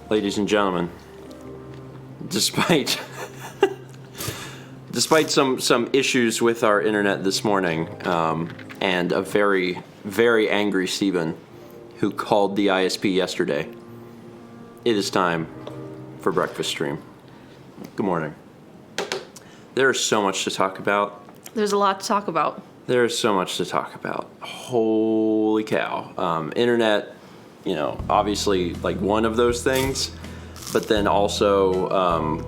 ladies and gentlemen, despite some issues with our internet this morning, and a very, very angry Stephen who called the ISP yesterday, it is time for breakfast stream. Good morning. There is so much to talk about. There's a lot to talk about. There's so much to talk about. Holy cow. Internet, obviously like one of those things, but then also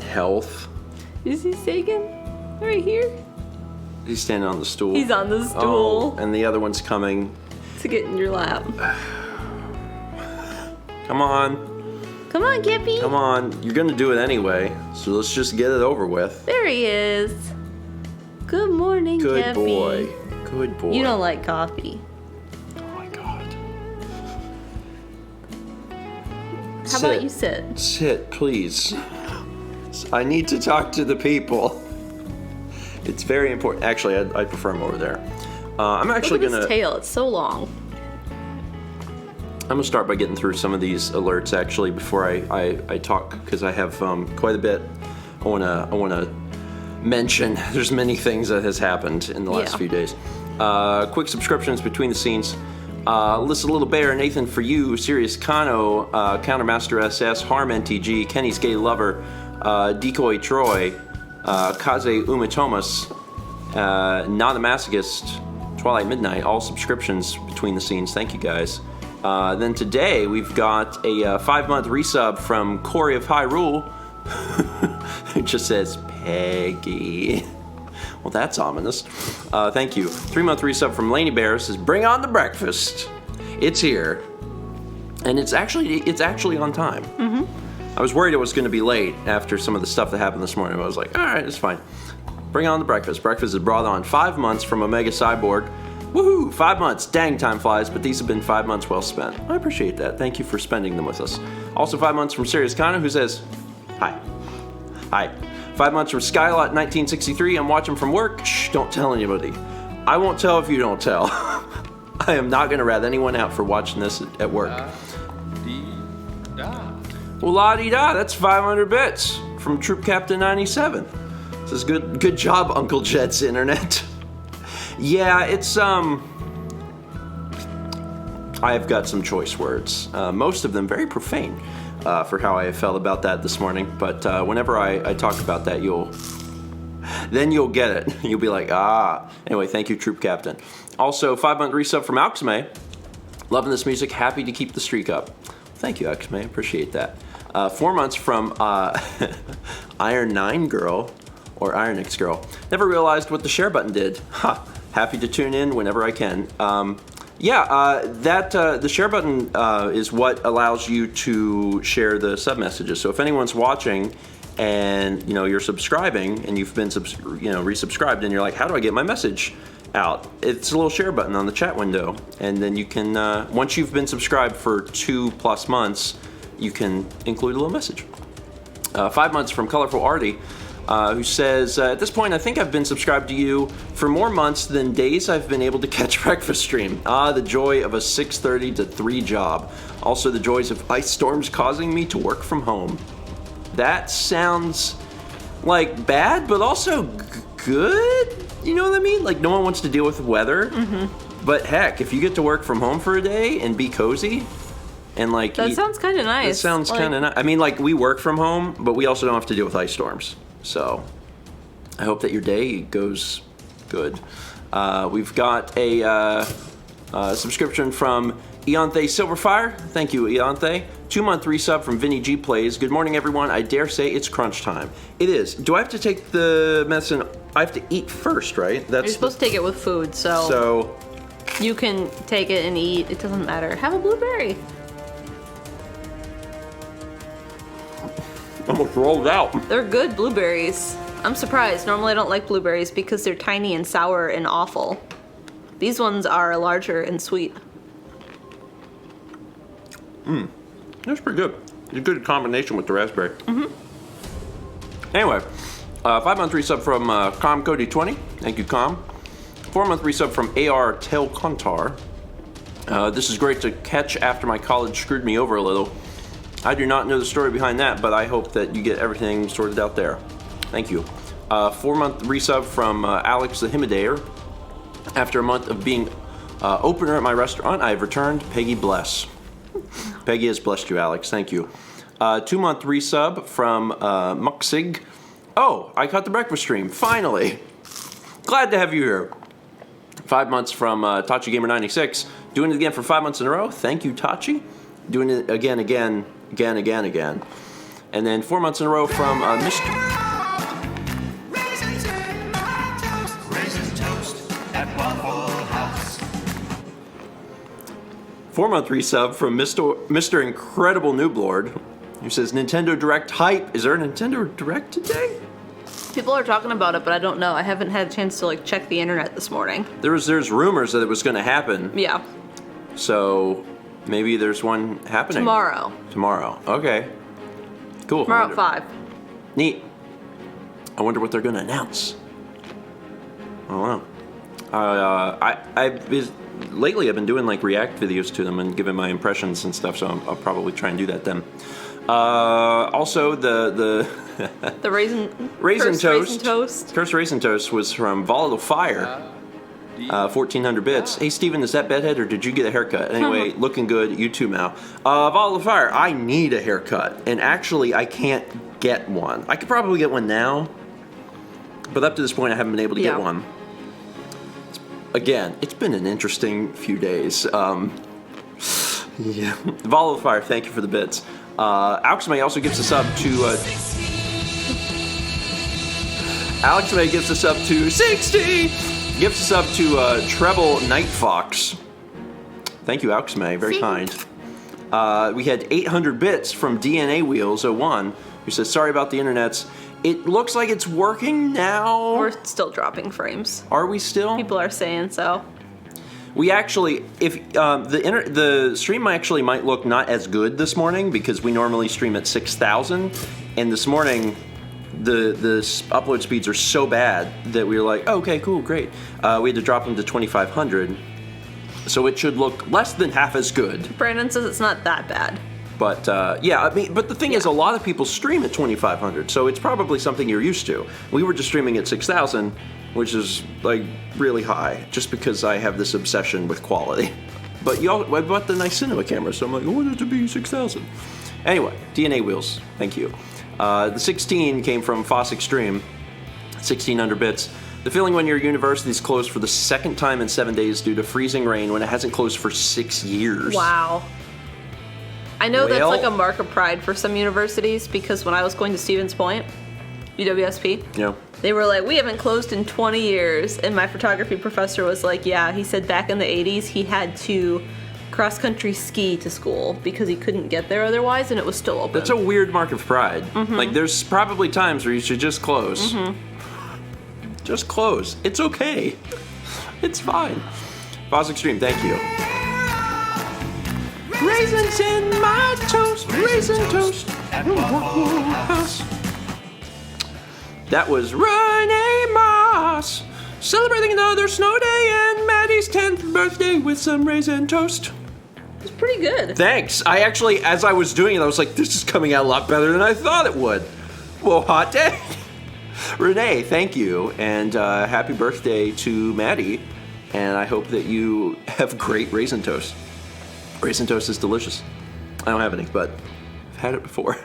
health. Is he Sagan? Right here? He's standing on the stool. He's on the stool. Oh, and the other one's coming. To get in your lap. Come on. Come on, Gippy. Come on. You're going to do it anyway, so let's just get it over with. There he is. Good morning, Good Gippy. boy. Good boy. You don't like coffee. Oh my God. How about you sit? Sit, please. I need to talk to the people. It's very important. Actually, I prefer him over there. I'm actually Look at his tail. It's so long. I'm gonna start by getting through some of these alerts actually before I talk, because I have quite a bit. I wanna mention. There's many things that has happened in the last few days. Quick subscriptions between the scenes. Alyssa Little Bear, Nathan For You, Sirius Kano, Countermaster SS, Harm NTG, Kenny's Gay Lover, Decoy Troy, Kaze Umatomas, Not a Masochist, Twilight Midnight, all subscriptions between the scenes. Thank you guys. Then today we've got a 5-month resub from Corey of Hyrule. It just says Peggy. Well, that's ominous. Thank you. 3-month resub from Laney Bear says, "Bring on the breakfast. It's here, and it's actually on time." Mm-hmm. I was worried it was going to be late after some of the stuff that happened this morning. But I was like, all right, it's fine. Bring on the breakfast. Breakfast is brought on 5 months from Omega Cyborg. Woohoo! 5 months. Dang, time flies, but these have been 5 months well spent. I appreciate that. Thank you for spending them with us. Also 5 months from Sirius Kano, who says, hi. Hi. 5 months from Skylot 1963. I'm watching from work. Shh, don't tell anybody. I won't tell if you don't tell. I am not going to rat anyone out for watching this at work. Well, la-di-da, that's 500 bits from Troop Captain 97. Says, good job, Uncle Jet's internet. Yeah, it's, I've got some choice words. Most of them very profane for how I felt about that this morning. But whenever I talk about that, you'll get it. You'll be like, ah. Anyway, thank you, Troop Captain. Also, 5-month resub from Auxme. Loving this music. Happy to keep the streak up. Thank you, Auxme. Appreciate that. 4 months from Iron 9 Girl, or Ironix Girl. Never realized what the share button did. Ha! Happy to tune in whenever I can. The share button is what allows you to share the sub messages. So if anyone's watching and you're subscribing and you've been resubscribed and you're like, how do I get my message out? It's a little share button on the chat window, and then you can once you've been subscribed for 2+ months, you can include a little message. 5 months from Colorful Artie. Who says, at this point, I think I've been subscribed to you for more months than days I've been able to catch breakfast stream. Ah, the joy of a 6:30 to 3 job. Also, the joys of ice storms causing me to work from home. That sounds like bad, but also good? You know what I mean? Like, no one wants to deal with the weather. Mm-hmm. But heck, if you get to work from home for a day and be cozy, and like... That sounds kind of nice. That sounds kind of nice. I mean, like, we work from home, but we also don't have to deal with ice storms. So, I hope that your day goes good. We've got a subscription from Eonthe Silverfire. Thank you, Eonthe. 2-month resub from Vinny G Plays. Good morning, everyone. I dare say it's crunch time. It is. Do I have to take the medicine? I have to eat first, right? You're supposed to take it with food, so you can take it and eat. It doesn't matter. Have a blueberry. Almost rolled out. They're good blueberries. I'm surprised. Normally I don't like blueberries because they're tiny and sour and awful. These ones are larger and sweet. That's pretty good. It's a good combination with the raspberry. Mm-hmm. Anyway, 5-month resub from Com Cody 20. Thank you, Com. 4-month resub from AR Tel Kontar. This is great to catch after my college screwed me over a little. I do not know the story behind that, but I hope that you get everything sorted out there. Thank you. 4-month resub from Alex the Himidayer. After a month of being opener at my restaurant, I have returned. Peggy bless. Peggy has blessed you, Alex. Thank you. 2-month resub from Muxig. Oh, I caught the breakfast stream. Finally. Glad to have you here. 5 months from TachiGamer96. Doing it again for 5 months in a row. Thank you, Tachi. Doing it again. And then 4 months in a row from Mr. 4-month resub from Mr. Incredible Nooblord, who says, Nintendo Direct hype. Is there a Nintendo Direct today? People are talking about it, but I don't know. I haven't had a chance to check the internet this morning. There's rumors that it was going to happen. Yeah. So maybe there's one happening. Tomorrow. Okay. Cool. Tomorrow at 5. Neat. I wonder what they're going to announce. I don't know. Lately I've been doing react videos to them and giving my impressions and stuff, so I'll probably try and do that then. Also the the raisin toast. Cursed Raisin Toast was from Volatile Fire. 1400 bits. Hey Steven, is that bedhead or did you get a haircut? Anyway, looking good. You too, Mal. Volatile Fire. I need a haircut, and actually I can't get one. I could probably get one now, but up to this point I haven't been able to get one. Again, it's been an interesting few days. Yeah. Volatile Fire, thank you for the bits. Alex May also gives us up to Alex May gives us up to 60. Gives us up to Treble Night Fox. Thank you, Alex May. Very kind. We had 800 bits from DNA Wheels 01, who says, sorry about the internets. It looks like it's working now. We're still dropping frames. Are we still? People are saying so. We actually, if the stream actually might look not as good this morning because we normally stream at 6,000, and this morning the upload speeds are so bad that we were like, oh, okay, cool, great. We had to drop them to 2,500, so it should look less than half as good. Brandon says it's not that bad. But yeah, I mean, but the thing is, a lot of people stream at 2,500, so it's probably something you're used to. We were just streaming at 6,000, which is really high, just because I have this obsession with quality. But I bought the nice cinema camera, so I'm like, I want it to be 6,000. Anyway, DNA Wheels, thank you. The 16 came from Foss Extreme, 1,600 bits. The feeling when your university is closed for the second time in 7 days due to freezing rain when it hasn't closed for 6 years. Wow. I know that's a mark of pride for some universities, because when I was going to Stevens Point, UWSP, they were like, we haven't closed in 20 years. And my photography professor was like, yeah, he said back in the 80s he had to cross-country ski to school because he couldn't get there otherwise, and it was still open. That's a weird mark of pride. There's probably times where you should just close. Just close. It's okay. It's fine. Foss Extreme, thank you. Raisins in my toast, raisin toast at Waffle House. That was Renee Moss celebrating another snow day and Maddie's 10th birthday with some raisin toast. It's pretty good. Thanks. I actually, as I was doing it, I was like, this is coming out a lot better than I thought it would. Well, hot day. Renee, thank you, and happy birthday to Maddie, and I hope that you have great raisin toast. Raisin toast is delicious. I don't have any, but I've had it before.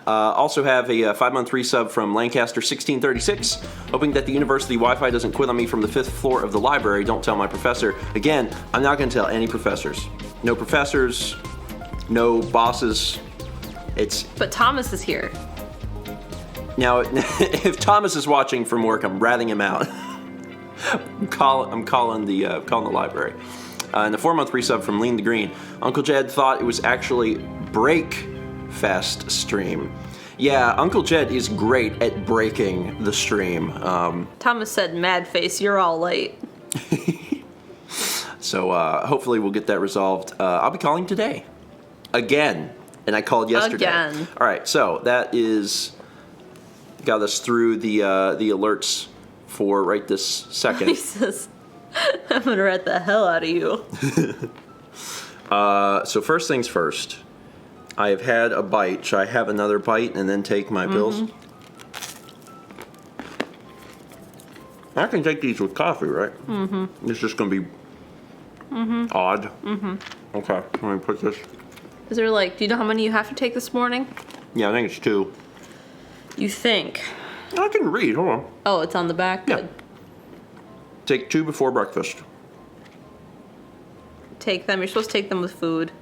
Also have a 5-month resub from Lancaster 1636. Hoping that the university Wi-Fi doesn't quit on me from the 5th floor of the library. Don't tell my professor. Again, I'm not going to tell any professors. No professors, no bosses. But Thomas is here. Now, if Thomas is watching from work, I'm ratting him out. I'm calling the library. And the 4-month resub from Lean the Green. Uncle Jed thought it was actually Breakfast stream. Yeah, Uncle Jed is great at breaking the stream. Thomas said, mad face, you're all late. So hopefully we'll get that resolved. I'll be calling today. Again. And I called yesterday. Again. All right, so that got us through the alerts for right this second. He says, I'm gonna rat the hell out of you. So first things first. I have had a bite. Should I have another bite and then take my pills? I can take these with coffee, right? Mm-hmm. It's just going to be odd. Mm-hmm. Okay, let me put this. Is there do you know how many you have to take this morning? Yeah, I think it's 2. You think? I can read, hold on. Oh, it's on the back? Yeah. Good. Take 2 before breakfast. Take them. You're supposed to take them with food.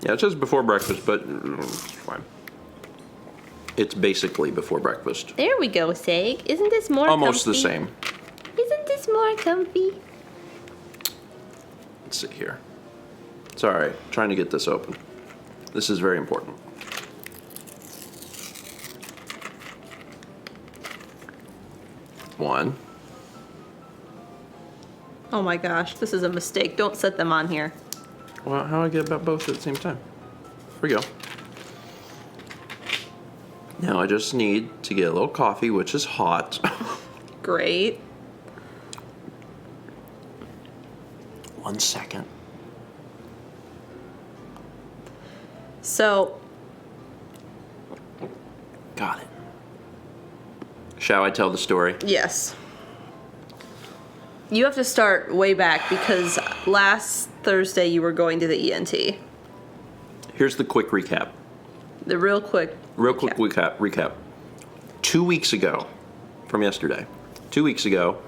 Yeah, it says before breakfast, but it's fine. It's basically before breakfast. There we go, Sag. Isn't this more Almost comfy? the same. Isn't this more comfy? Let's see here. Sorry, trying to get this open. This is very important. One. Oh my gosh, this is a mistake. Don't set them on here. Well, how do I get about both at the same time? Here we go. Now I just need to get a little coffee, which is hot. Great. 1 second. So, Got it. Shall I tell the story? yes. You have to start way back because last Thursday you were going to the ENT. Here's the quick recap. The real quick Recap. 2 weeks ago, from yesterday, 2 weeks ago,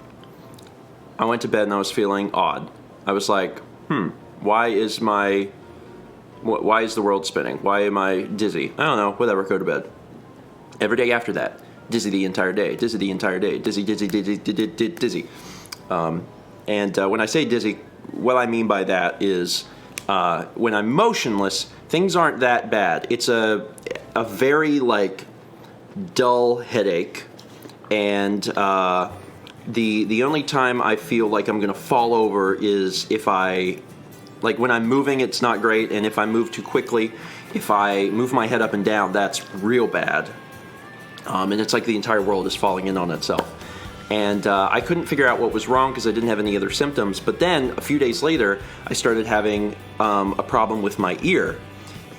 I went to bed and I was feeling odd. I was like, why is the world spinning? Why am I dizzy? I don't know, whatever, go to bed. Every day after that, dizzy the entire day, dizzy the entire day, dizzy. And when I say dizzy, what I mean by that is when I'm motionless, things aren't that bad. It's a very dull headache, and the only time I feel like I'm gonna fall over is if when I'm moving, it's not great, and if I move too quickly, if I move my head up and down, that's real bad. And it's like the entire world is falling in on itself. And I couldn't figure out what was wrong because I didn't have any other symptoms. But then a few days later, I started having a problem with my ear.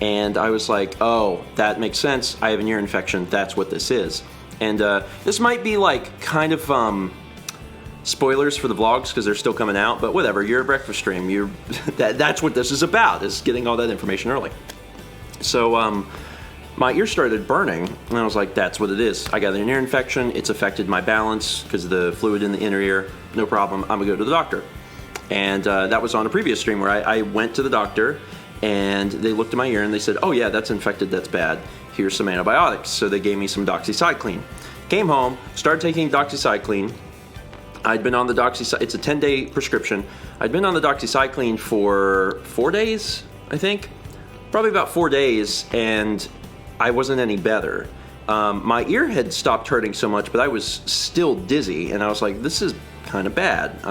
And I was like, oh, that makes sense. I have an ear infection. That's what this is. And this might be kind of spoilers for the vlogs because they're still coming out. But whatever, you're a breakfast stream. That's what this is about, is getting all that information early. So my ear started burning, and I was like, that's what it is. I got an ear infection. It's affected my balance because of the fluid in the inner ear. No problem. I'm going to go to the doctor. And that was on a previous stream where I went to the doctor, and they looked at my ear, and they said, oh, yeah, that's infected. That's bad. Here's some antibiotics. So they gave me some doxycycline. Came home, started taking doxycycline. I'd been on the doxycycline. It's a 10-day prescription. I'd been on the doxycycline for 4 days, I think. Probably about 4 days, and I wasn't any better. My ear had stopped hurting so much, but I was still dizzy, and I was like, this is kind of bad.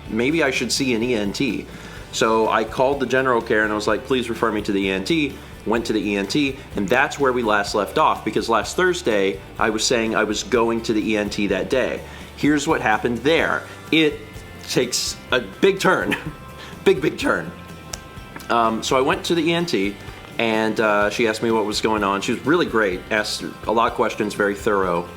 Maybe I should see an ENT. So I called the general care, and I was like, please refer me to the ENT. Went to the ENT, and that's where we last left off, because last Thursday, I was saying I was going to the ENT that day. Here's what happened there. It takes a big turn. big turn. So I went to the ENT, and she asked me what was going on. She was really great, asked a lot of questions, very thorough.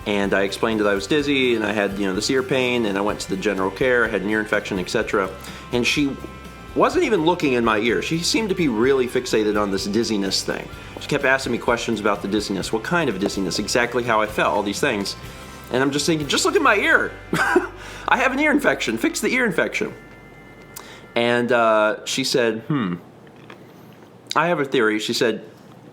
And I explained that I was dizzy, and I had this ear pain, and I went to the general care, I had an ear infection, etc. And she wasn't even looking in my ear. She seemed to be really fixated on this dizziness thing. She kept asking me questions about the dizziness. What kind of dizziness? Exactly how I felt, all these things. And I'm just thinking, just look at my ear. I have an ear infection. Fix the ear infection. And she said, I have a theory. She said,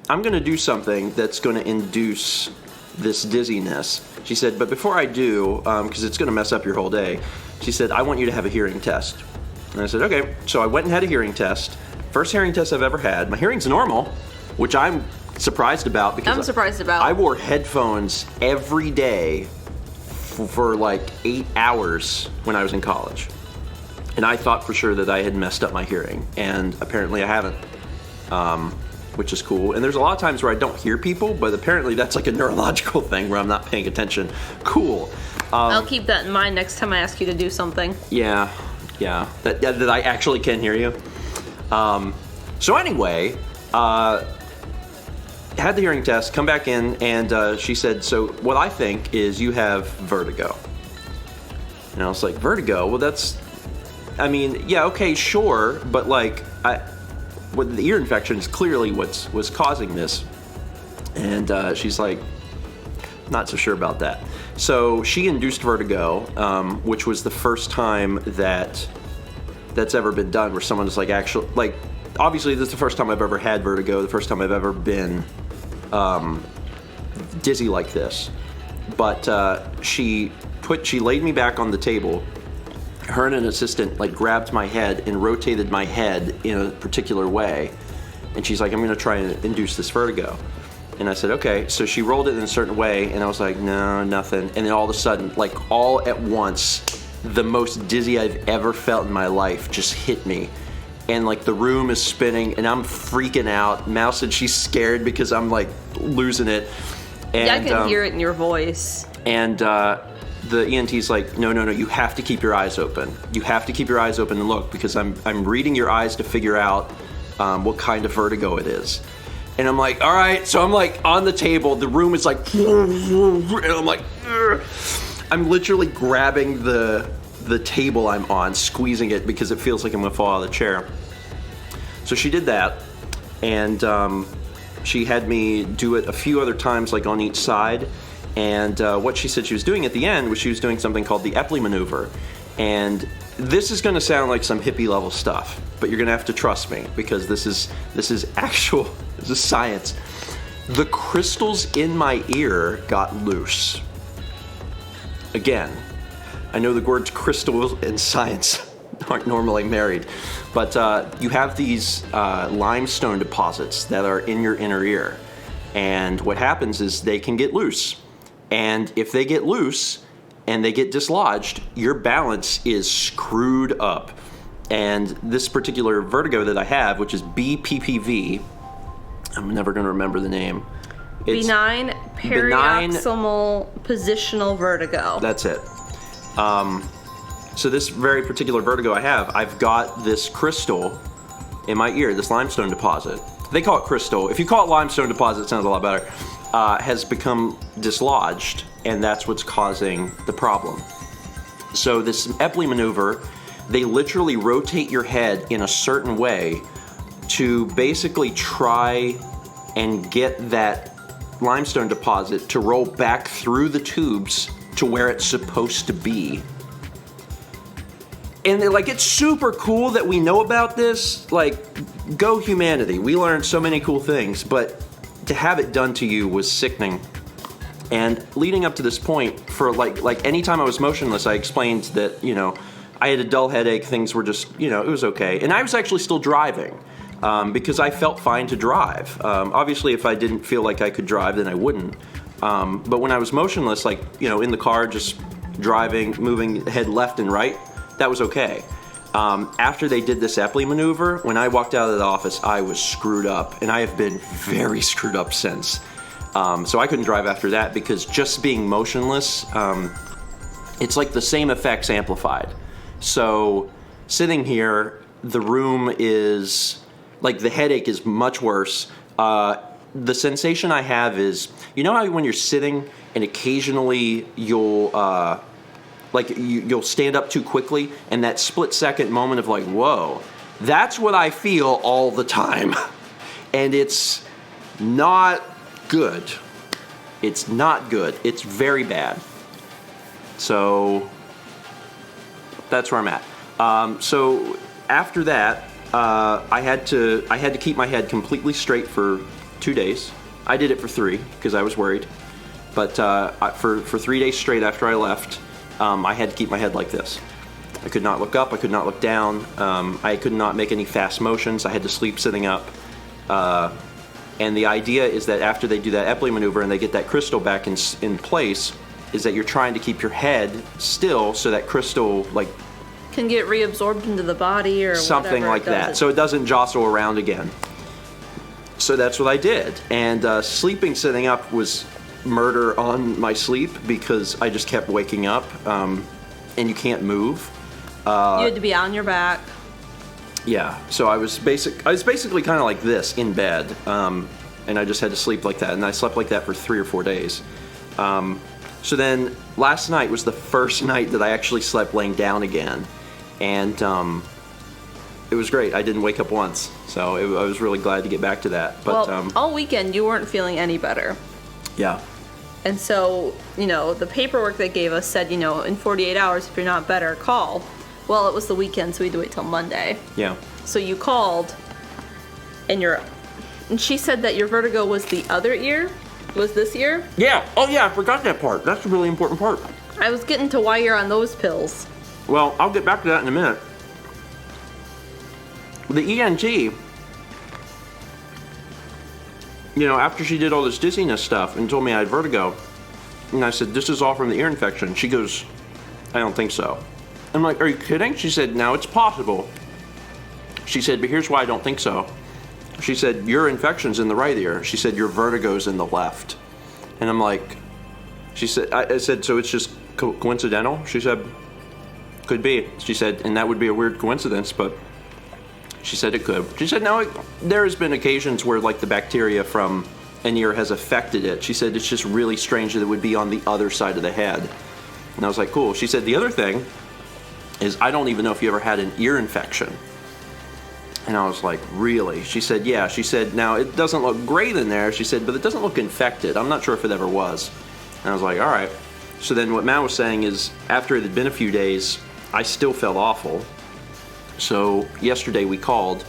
I'm going to do something that's going to induce this dizziness. She said, but before I do, because it's going to mess up your whole day, she said, I want you to have a hearing test. And I said, okay. So I went and had a hearing test. First hearing test I've ever had. My hearing's normal, which I'm surprised about because I'm surprised about. I wore headphones every day for like 8 hours when I was in college. And I thought for sure that I had messed up my hearing, and apparently I haven't, which is cool. And there's a lot of times where I don't hear people, but apparently that's like a neurological thing where I'm not paying attention. Cool. I'll keep that in mind next time I ask you to do something. Yeah. That I actually can hear you. So anyway, had the hearing test, come back in, and she said, so what I think is you have vertigo. And I was like, vertigo? Well, that's, I mean, yeah, okay, sure, but like, the ear infection is clearly what's causing this. And she's like, not so sure about that. So she induced vertigo, which was the first time that's ever been done where someone is like actually, like, obviously this is the first time I've ever had vertigo, the first time I've ever been dizzy like this. But she laid me back on the table. Her and an assistant like grabbed my head and rotated my head in a particular way. And she's like, I'm gonna try and induce this vertigo. And I said, okay. So she rolled it in a certain way, and I was like, no, nothing. And then all of a sudden, like all at once, the most dizzy I've ever felt in my life just hit me. And like the room is spinning, and I'm freaking out. Mal said she's scared because I'm like losing it. And, yeah, I can hear it in your voice. And the ENT's like, no, you have to keep your eyes open. You have to keep your eyes open and look, because I'm reading your eyes to figure out what kind of vertigo it is. And I'm like, all right. So I'm like on the table. The room is like, and I'm like, I'm literally grabbing the table I'm on, squeezing it because it feels like I'm gonna fall out of the chair. So she did that, and she had me do it a few other times, like on each side. And what she said she was doing at the end was she was doing something called the Epley maneuver. And this is gonna sound like some hippie level stuff, but you're gonna have to trust me because this is actual, this is science. The crystals in my ear got loose. Again, I know the words crystal and science aren't normally married, but you have these limestone deposits that are in your inner ear. And what happens is they can get loose. And if they get loose and they get dislodged, your balance is screwed up. And this particular vertigo that I have, which is BPPV, I'm never going to remember the name. It's benign paroxysmal positional vertigo. That's it. So this very particular vertigo I have, I've got this crystal in my ear, this limestone deposit. They call it crystal. If you call it limestone deposit, it sounds a lot better. Has become dislodged, and that's what's causing the problem. So this Epley maneuver, they literally rotate your head in a certain way to basically try and get that limestone deposit to roll back through the tubes to where it's supposed to be. And they're like, it's super cool that we know about this. Like, go humanity. We learned so many cool things, but to have it done to you was sickening. And leading up to this point, for like any time I was motionless, I explained that, you know, I had a dull headache, things were just, you know, it was okay. And I was actually still driving because I felt fine to drive. Obviously, if I didn't feel like I could drive, then I wouldn't. But when I was motionless, like, you know, in the car, just driving, moving head left and right, that was okay. After they did this Epley maneuver, when I walked out of the office, I was screwed up, and I have been very screwed up since. So I couldn't drive after that because just being motionless, it's like the same effects amplified. So sitting here, the room is, like, the headache is much worse. The sensation I have is, you know how when you're sitting and occasionally you'll stand up too quickly, and that split second moment of like, whoa, that's what I feel all the time. And it's not good. It's not good. It's very bad. So that's where I'm at. So after that, I had to keep my head completely straight for 2 days. I did it for 3 because I was worried. But for 3 days straight after I left, I had to keep my head like this. I could not look up, I could not look down, I could not make any fast motions, I had to sleep sitting up. And the idea is that after they do that Epley maneuver and they get that crystal back in place, is that you're trying to keep your head still so that crystal, like, can get reabsorbed into the body or something like that, so it doesn't jostle around again. So that's what I did. And sleeping sitting up was murder on my sleep because I just kept waking up, and you can't move. You had to be on your back. Yeah, so I was basically kind of like this in bed, and I just had to sleep like that, and I slept like that for 3 or 4 days. So then last night was the first night that I actually slept laying down again, and it was great. I didn't wake up once, so I was really glad to get back to that. But well, all weekend you weren't feeling any better. Yeah. And so, the paperwork they gave us said, in 48 hours, if you're not better, call. Well, it was the weekend, so we had to wait till Monday. Yeah. So you called, and she said that your vertigo was the other ear? Was this ear? Yeah. Oh, yeah, I forgot that part. That's a really important part. I was getting to why you're on those pills. Well, I'll get back to that in a minute. The ENT, after she did all this dizziness stuff and told me I had vertigo, and I said, this is all from the ear infection. She goes, I don't think so. I'm like, are you kidding? She said, now it's possible. She said, but here's why I don't think so. She said, your infection's in the right ear. She said, your vertigo's in the left. And I'm like, I said, so it's just coincidental? She said, could be. She said, and that would be a weird coincidence, but she said it could. She said, now there has been occasions where like the bacteria from an ear has affected it. She said, it's just really strange that it would be on the other side of the head. And I was like, cool. She said, the other thing is I don't even know if you ever had an ear infection. And I was like, really? She said, yeah. She said, now it doesn't look great in there. She said, but it doesn't look infected. I'm not sure if it ever was. And I was like, all right. So then what Matt was saying is after it had been a few days, I still felt awful. So yesterday we called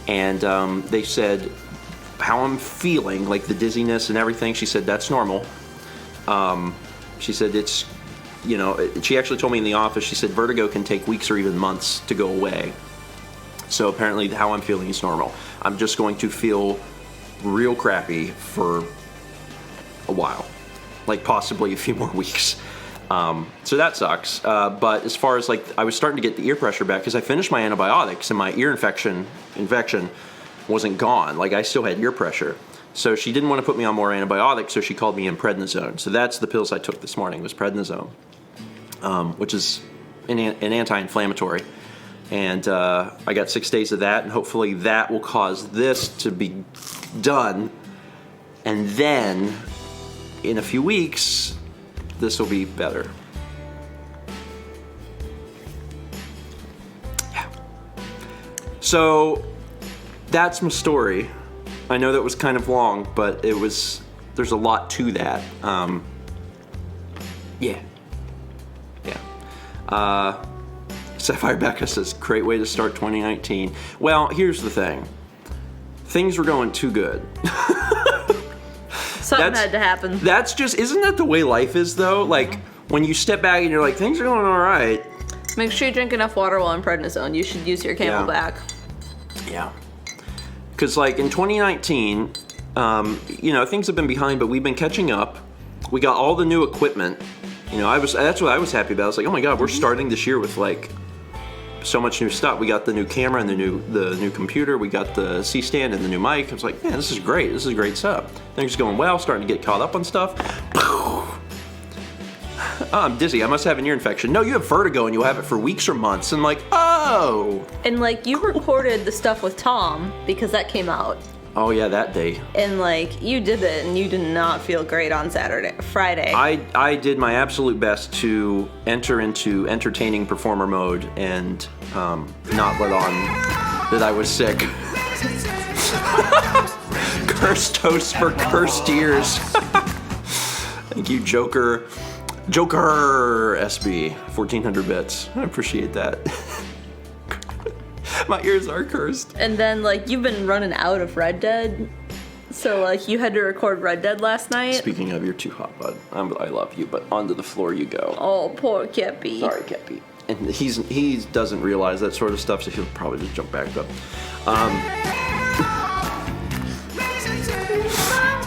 and they said how I'm feeling, like the dizziness and everything. She said, that's normal. She said it's, she actually told me in the office, she said vertigo can take weeks or even months to go away. So apparently how I'm feeling is normal. I'm just going to feel real crappy for a while, like possibly a few more weeks. So that sucks. But as far as I was starting to get the ear pressure back because I finished my antibiotics and my ear infection wasn't gone. Like I still had ear pressure. So she didn't want to put me on more antibiotics, so she called me in prednisone. So that's the pills I took this morning was prednisone, which is an anti-inflammatory. And I got 6 days of that, and hopefully that will cause this to be done. And then in a few weeks, this will be better. Yeah. So that's my story. I know that was kind of long, but there's a lot to that. Yeah. Sapphire Becca says, great way to start 2019. Well, here's the thing. Things were going too good. Something had to happen. Isn't that the way life is though? Like when you step back and you're like, things are going all right. Make sure you drink enough water while on prednisone. You should use your Camelback. Yeah. Because like in 2019, things have been behind, but we've been catching up. We got all the new equipment. That's what I was happy about. I was like, oh my God, we're starting this year with like so much new stuff. We got the new camera and the new computer. We got the C-stand and the new mic. I was like, man, this is great. This is great stuff. Things are going well. Starting to get caught up on stuff. Oh, I'm dizzy. I must have an ear infection. No, you have vertigo and you'll have it for weeks or months. I'm like, oh. And like you recorded the stuff with Tom because that came out. Oh yeah, that day. And like you did it and you did not feel great on Friday. I did my absolute best to enter into entertaining performer mode and not let on that I was sick. Cursed toast for cursed ears. Thank you, Joker SB, 1400 bits. I appreciate that. My ears are cursed. And then, like, you've been running out of Red Dead. So, like, you had to record Red Dead last night. Speaking of, you're too hot, bud. I love you, but onto the floor you go. Oh, poor Kepi. Sorry, Kepi. And he doesn't realize that sort of stuff, so he'll probably just jump back up.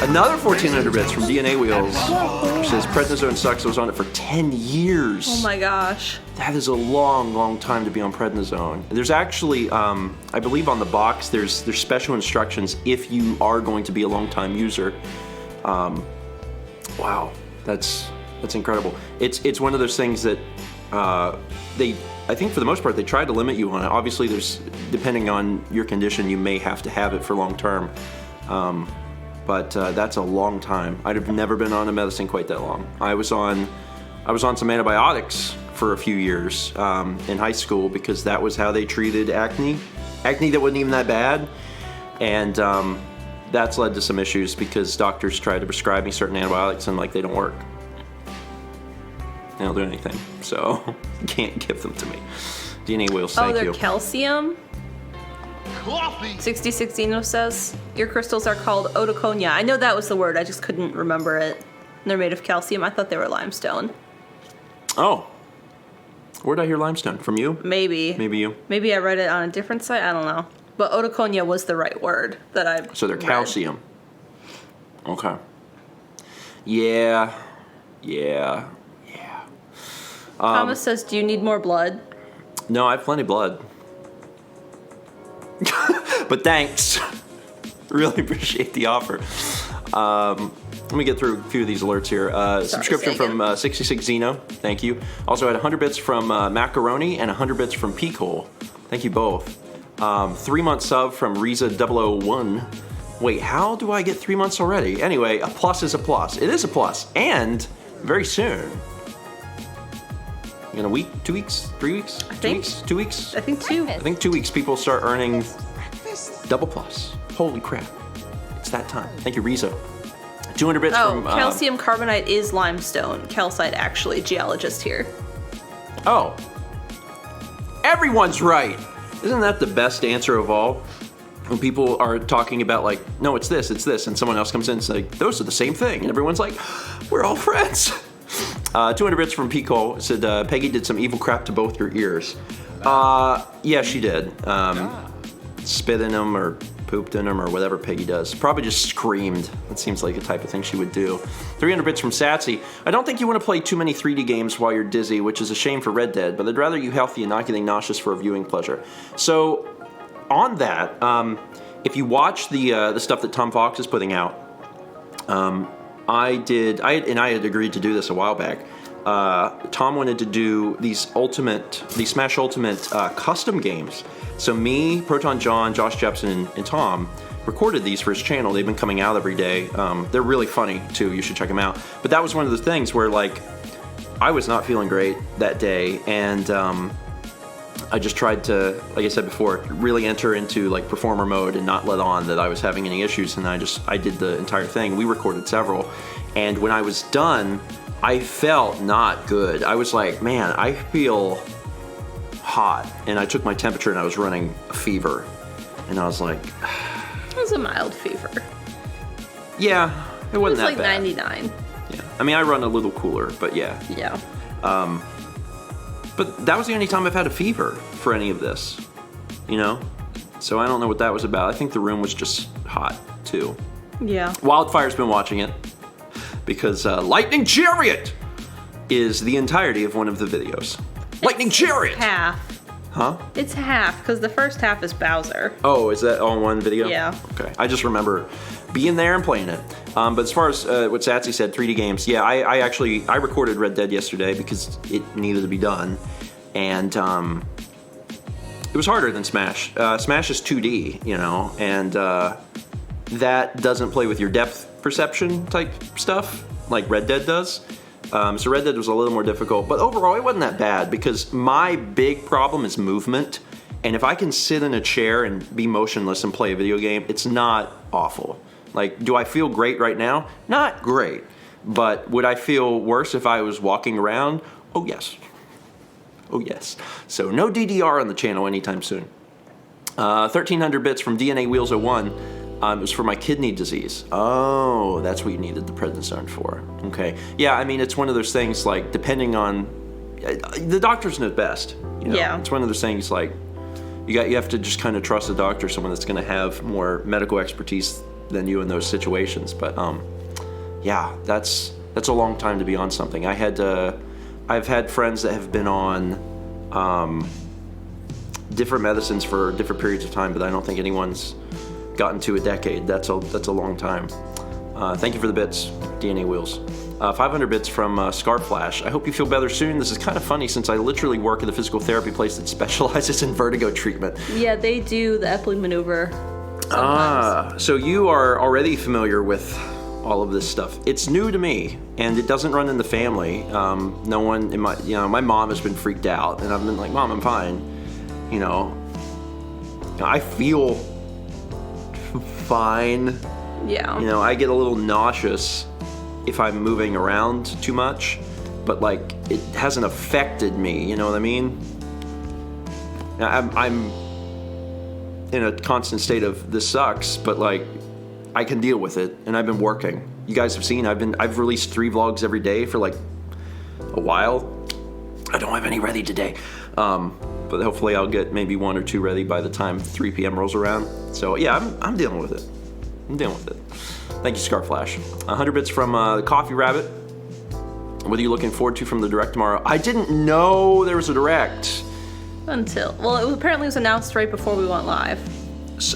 Another 1400 bits from DNA Wheels. Which says prednisone sucks. I was on it for 10 years. Oh my gosh. That is a long, long time to be on prednisone. There's actually, I believe on the box, there's special instructions if you are going to be a long time user. Wow, that's incredible. It's one of those things that I think for the most part they try to limit you on it. Obviously, depending on your condition, you may have to have it for long term. But that's a long time. I'd have never been on a medicine quite that long. I was on some antibiotics for a few years in high school because that was how they treated acne that wasn't even that bad, and that's led to some issues because doctors try to prescribe me certain antibiotics and they don't work. They don't do anything, so you can't give them to me. DNA wheels, thank you. Oh, they're calcium? Coffee. 66 Zeno says, your crystals are called otoconia. I know that was the word, I just couldn't remember it. And they're made of calcium. I thought they were limestone. Oh. Where'd I hear limestone? From you? Maybe. Maybe you. Maybe I read it on a different site, I don't know. But otoconia was the right word that I So they're read. calcium. Okay. Yeah. Thomas says, do you need more blood? No, I have plenty of blood. But thanks. Really appreciate the offer. Let me get through a few of these alerts here. Subscription from 66 Zeno. Thank you. Also had 100 bits from Macaroni and 100 bits from Peakhole. Thank you both. 3-month sub from Riza001. Wait, how do I get 3 months already? Anyway, a plus is a plus. It is a plus. And very soon. In a week, 2 weeks, 3 weeks, 2 weeks, 2 weeks. I think 2. I think 2 weeks people start earning double plus. Holy crap. It's that time. Thank you, Riza. 200 bits from... calcium carbonate is limestone. Calcite, actually, geologist here. Oh. Everyone's right. Isn't that the best answer of all? When people are talking about no, it's this, and someone else comes in and says, those are the same thing. And everyone's like, we're all friends. 200 bits from Pico said, Peggy did some evil crap to both your ears. Yeah, she did. Spit in them or pooped in them or whatever Peggy does. Probably just screamed. That seems like the type of thing she would do. 300 bits from Satsy. I don't think you want to play too many 3D games while you're dizzy, which is a shame for Red Dead, but I'd rather you healthy and not getting nauseous for a viewing pleasure. So, on that, if you watch the stuff that Tom Fox is putting out, I had agreed to do this a while back. Tom wanted to do these Smash Ultimate custom games. So me, Proton John, Josh Jepson, and Tom recorded these for his channel. They've been coming out every day. They're really funny too. You should check them out. But that was one of the things where I was not feeling great that day, and I just tried to, like I said before, really enter into performer mode and not let on that I was having any issues. And I did the entire thing. We recorded several, and when I was done, I felt not good. I was like, man, I feel hot, and I took my temperature and I was running a fever, and I was like, it was a mild fever. Yeah, it wasn't that bad. 99. Yeah, I mean, I run a little cooler, but yeah. Yeah. But that was the only time I've had a fever for any of this, So I don't know what that was about. I think the room was just hot too. Yeah. Wildfire's been watching it because Lightning Chariot is the entirety of one of the videos. Lightning Chariot! It's half. Huh? It's half, because the first half is Bowser. Oh, is that all in one video? Yeah. Okay. I just remember being there and playing it. But as far as what Satsy said, 3D games, yeah, I recorded Red Dead yesterday because it needed to be done. And it was harder than Smash. Smash is 2D, and that doesn't play with your depth perception type stuff like Red Dead does. So Red Dead was a little more difficult, but overall it wasn't that bad because my big problem is movement, and if I can sit in a chair and be motionless and play a video game, it's not awful. Do I feel great right now? Not great, but would I feel worse if I was walking around? Oh yes. Oh yes. So no DDR on the channel anytime soon. 1300 bits from DNA Wheels 01. It was for my kidney disease. Oh, that's what you needed the prednisone for. Okay. Yeah, I mean, it's one of those things, depending on... The doctors know best. Yeah. It's one of those things, you have to just kind of trust the doctor, someone that's going to have more medical expertise than you in those situations. But, yeah, that's a long time to be on something. I've had friends that have been on different medicines for different periods of time, but I don't think anyone's gotten to a decade. That's a long time. Thank you for the bits. DNA Wheels. 500 bits from Scarflash. I hope you feel better soon. This is kind of funny since I literally work at a physical therapy place that specializes in vertigo treatment. Yeah, they do the Epling maneuver sometimes. Ah, so you are already familiar with all of this stuff. It's new to me, and it doesn't run in the family. No one in my mom has been freaked out, and I've been like, Mom, I'm fine. I feel fine. Yeah. I get a little nauseous if I'm moving around too much, but like it hasn't affected me. You know what I mean? I'm in a constant state of this sucks, but like I can deal with it, and I've been working. You guys have seen I've released 3 vlogs every day for like a while. I don't have any ready today, but hopefully I'll get maybe 1 or 2 ready by the time 3 p.m. rolls around. So yeah, I'm dealing with it. I'm dealing with it. Thank you, Scarflash. 100 bits from the Coffee Rabbit. What are you looking forward to from the Direct tomorrow? I didn't know there was a Direct. Apparently it was announced right before we went live.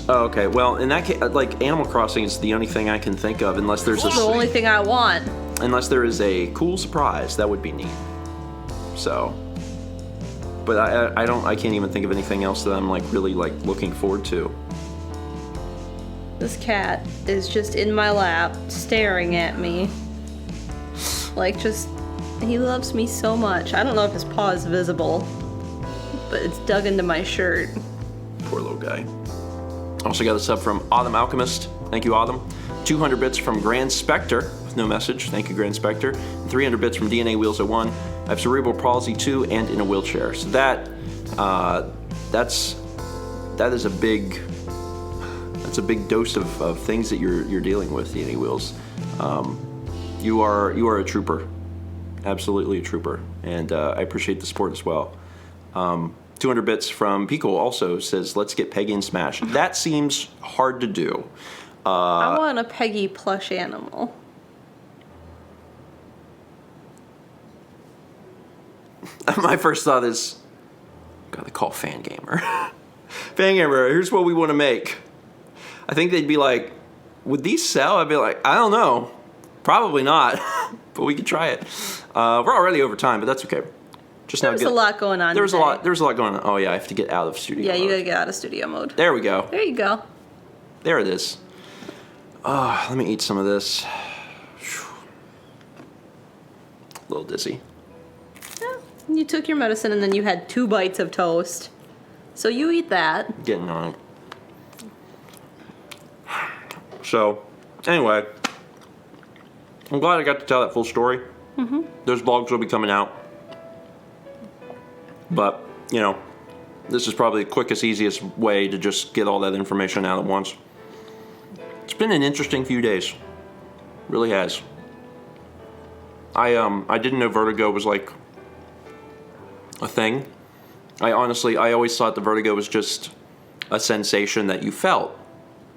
Okay, well, in that case, like, Animal Crossing is the only thing I can think of, unless there's the only thing I want. Unless there is a cool surprise, that would be neat. So, but I can't even think of anything else that I'm like really like looking forward to. This cat is just in my lap, staring at me. Like, he loves me so much. I don't know if his paw is visible, but it's dug into my shirt. Poor little guy. Also got a sub from Autumn Alchemist. Thank you, Autumn. 200 bits from Grand Spectre with no message. Thank you, Grand Spectre. And 300 bits from DNA Wheels 01. I have cerebral palsy too, and in a wheelchair. So that is a big. That's a big dose of things that you're dealing with, DNA Wheels. You are a trooper, absolutely a trooper, and I appreciate the support as well. 200 bits from Pico also says, let's get Peggy and Smash. That seems hard to do. I want a Peggy plush animal. My first thought is, gotta call Fangamer. Fangamer, here's what we want to make. I think they'd be like, would these sell? I'd be like, I don't know. Probably not, but we could try it. We're already over time, but that's okay. There's a lot going on. There's a lot going on. Oh yeah, I have to get out of studio mode. You gotta get out of studio mode. There we go. There you go. There it is. Oh, let me eat some of this. A little dizzy. Yeah, you took your medicine and then you had 2 bites of toast. So you eat that. Getting on it. So, anyway, I'm glad I got to tell that full story. Mm-hmm. Those vlogs will be coming out. But, this is probably the quickest, easiest way to just get all that information out at once. It's been an interesting few days. Really has. I didn't know vertigo was like a thing. I always thought the vertigo was just a sensation that you felt.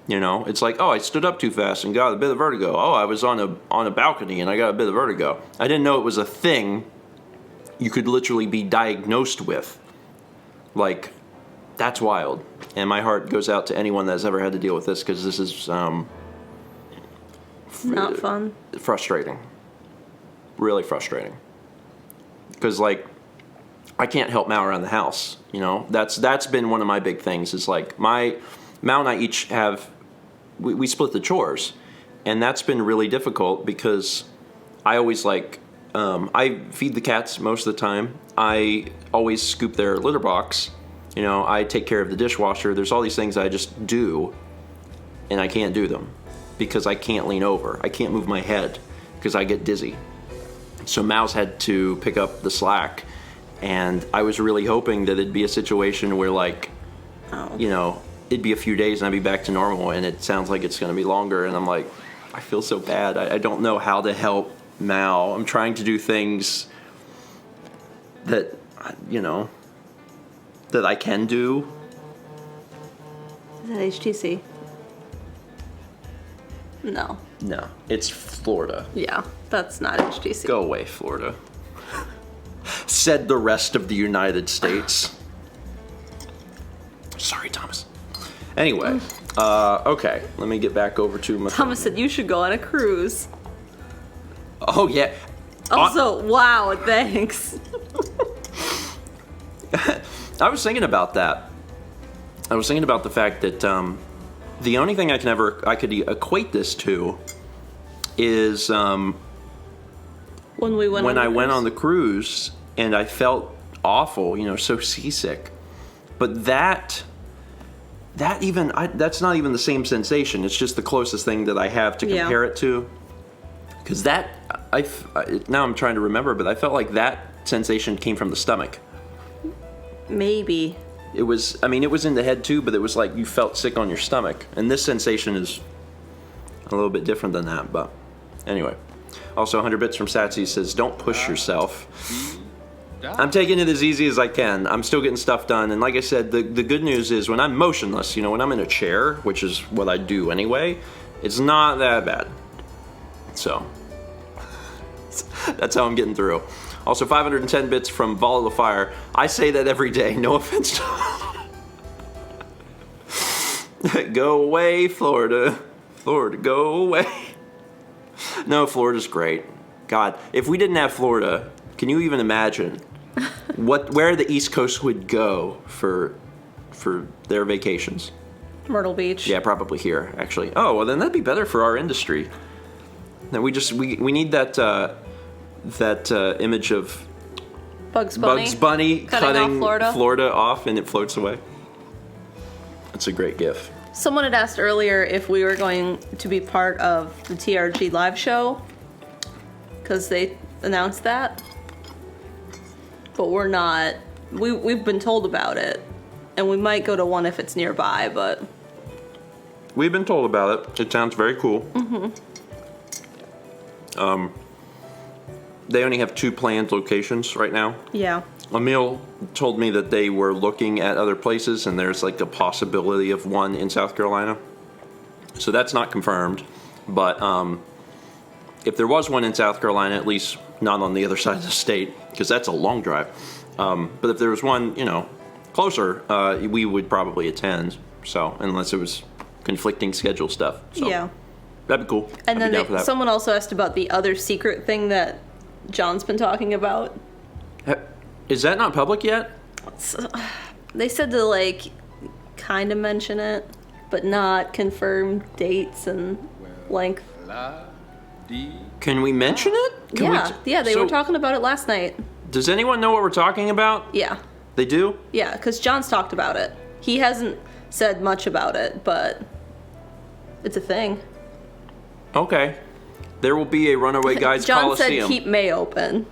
It's like, oh, I stood up too fast and got a bit of vertigo. Oh, I was on a balcony and I got a bit of vertigo. I didn't know it was a thing you could literally be diagnosed with. Like, that's wild. And my heart goes out to anyone that's ever had to deal with this, because this is not fun. Frustrating. Really frustrating. Because, like, I can't help Mal around the house. That's been one of my big things. Is like Mal and I each have, we split the chores, and that's been really difficult because I always I feed the cats most of the time. I always scoop their litter box. I take care of the dishwasher. There's all these things I just do, and I can't do them because I can't lean over. I can't move my head because I get dizzy. So Mal's had to pick up the slack, and I was really hoping that it'd be a situation where it'd be a few days and I'd be back to normal, and it sounds like it's going to be longer, and I'm like, I feel so bad. I don't know how to help Mal. I'm trying to do things that, that I can do. Is that HTC? No. No, it's Florida. Yeah, that's not HTC. Go away, Florida. Said the rest of the United States. Sorry, Thomas. Anyway, okay, let me get back over to my... Thomas said you should go on a cruise. Oh, yeah. Also, wow, thanks. I was thinking about that. I was thinking about the fact that the only thing I could equate this to is when I went on the cruise and I felt awful, so seasick. But that's not even the same sensation. It's just the closest thing that I have to compare it to. Because now I'm trying to remember, but I felt like that sensation came from the stomach. Maybe. It was in the head too, but it was like you felt sick on your stomach. And this sensation is a little bit different than that, but anyway. Also, 100 bits from Satsy says, don't push yourself. I'm taking it as easy as I can. I'm still getting stuff done. And like I said, the good news is when I'm motionless, when I'm in a chair, which is what I do anyway, it's not that bad. So, that's how I'm getting through. Also, 510 bits from Volatile Fire. I say that every day. No offense to... Go away, Florida. Florida, go away. No, Florida's great. God, if we didn't have Florida, can you even imagine where the East Coast would go for their vacations? Myrtle Beach. Yeah, probably here, actually. Oh, well, then that'd be better for our industry. Then we need that image of Bugs Bunny cutting off Florida off and it floats away. That's a great gif. Someone had asked earlier if we were going to be part of the TRG live show because they announced that, but we're not. We've been told about it, and we might go to one if it's nearby, but we've been told about it. It sounds very cool. Mm-hmm. They only have 2 planned locations right now. Yeah. Emil told me that they were looking at other places and there's like a possibility of one in South Carolina. So that's not confirmed. But if there was one in South Carolina, at least not on the other side of the state, because that's a long drive. But if there was one, closer, we would probably attend. So, unless it was conflicting schedule stuff. So, yeah. That'd be cool. And then someone also asked about the other secret thing that John's been talking about. Is that not public yet? So, they said to kind of mention it, but not confirm dates and length. Can we mention it? They were talking about it last night. Does anyone know what we're talking about? Yeah. They do? Yeah, because John's talked about it. He hasn't said much about it, but it's a thing. Okay. There will be a Runaway Guides Coliseum. John said keep May open.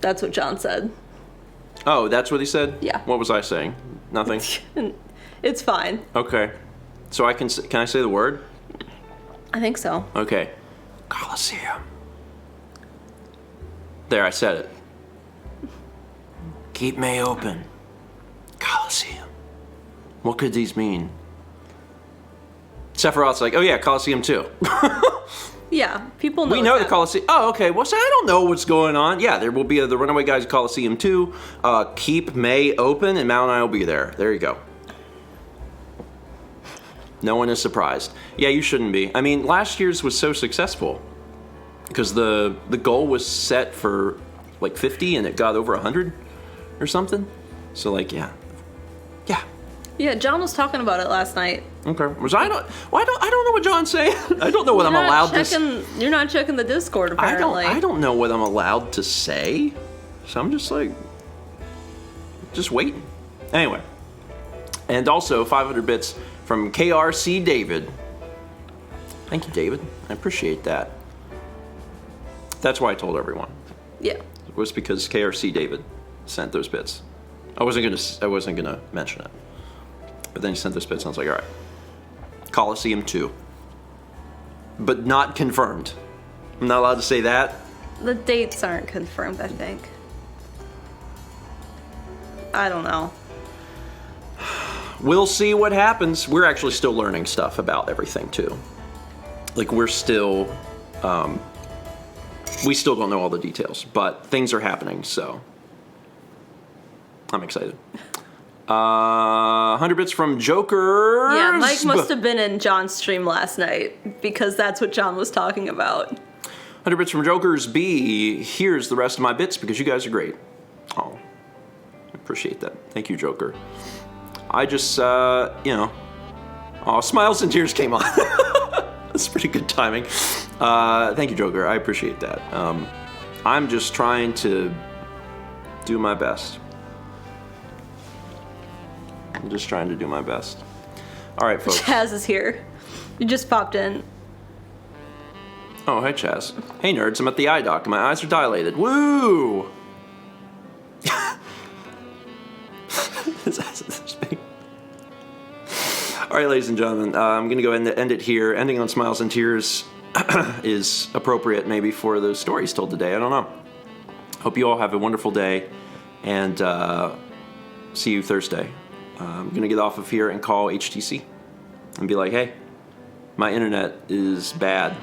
That's what John said. Oh, that's what he said? Yeah. What was I saying? Nothing? It's fine. Okay. So can I say the word? I think so. Okay. Coliseum. There, I said it. Keep May open. Coliseum. What could these mean? Sephiroth's like, oh yeah, Coliseum 2. Yeah, people know. We know the Coliseum. Oh, okay. Well, so I don't know what's going on. Yeah, there will be the Runaway Guys Coliseum 2. Keep May open, and Mal and I will be there. There you go. No one is surprised. Yeah, you shouldn't be. I mean, last year's was so successful because the goal was set for 50, and it got over 100 or something. So yeah. Yeah, John was talking about it last night. Okay. I don't know what John's saying. I don't know what I'm allowed to say. You're not checking the Discord, apparently. I don't know what I'm allowed to say. So I'm just just waiting. Anyway. And also 500 bits from KRC David. Thank you, David. I appreciate that. That's why I told everyone. Yeah. It was because KRC David sent those bits. I wasn't gonna mention it. But then he sent those bits, and I was like, all right. Coliseum 2. But not confirmed. I'm not allowed to say that. The dates aren't confirmed, I think. I don't know. We'll see what happens. We're actually still learning stuff about everything, too. We're still... we still don't know all the details, but things are happening, so... I'm excited. 100 bits from Joker. Yeah, Mike must have been in John's stream last night because that's what John was talking about. 100 bits from Jokers. B, here's the rest of my bits because you guys are great. Oh, I appreciate that. Thank you, Joker. I just, oh, Smiles and Tears came on. That's pretty good timing. Thank you, Joker. I appreciate that. I'm just trying to do my best. I'm just trying to do my best. All right, folks. Chaz is here. You just popped in. Oh, hey, Chaz. Hey, nerds. I'm at the eye doc, and my eyes are dilated. Woo! All right, ladies and gentlemen, I'm going to go ahead and end it here. Ending on Smiles and Tears is appropriate maybe for the stories told today. I don't know. Hope you all have a wonderful day, and see you Thursday. I'm going to get off of here and call HTC and be like, hey, my internet is bad.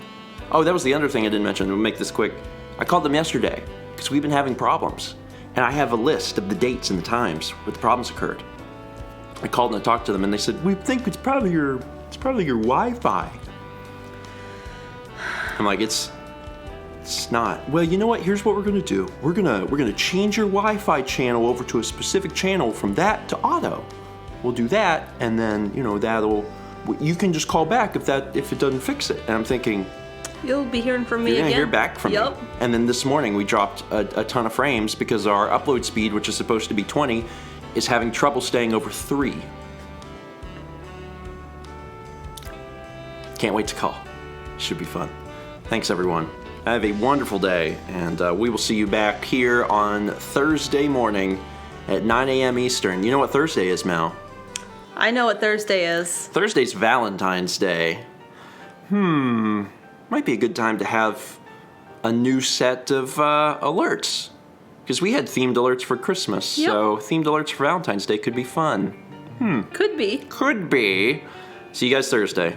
Oh, that was the other thing I didn't mention. We'll make this quick. I called them yesterday because we've been having problems, and I have a list of the dates and the times where the problems occurred. I called and I talked to them, and they said, we think it's probably your Wi-Fi. I'm like, it's not. Well, you know what? Here's what we're gonna do. We're gonna change your Wi-Fi channel over to a specific channel from that to auto. We'll do that, and then you can just call back if it doesn't fix it. And I'm thinking, you'll be hearing from me you're again. You're gonna hear back from me. And then this morning we dropped a ton of frames because our upload speed, which is supposed to be 20, is having trouble staying over 3. Can't wait to call. Should be fun. Thanks, everyone. Have a wonderful day, and we will see you back here on Thursday morning at 9 a.m. Eastern. You know what Thursday is, Mal? I know what Thursday is. Thursday's Valentine's Day. Might be a good time to have a new set of alerts. Because we had themed alerts for Christmas, yep. So themed alerts for Valentine's Day could be fun. Could be. Could be. See you guys Thursday.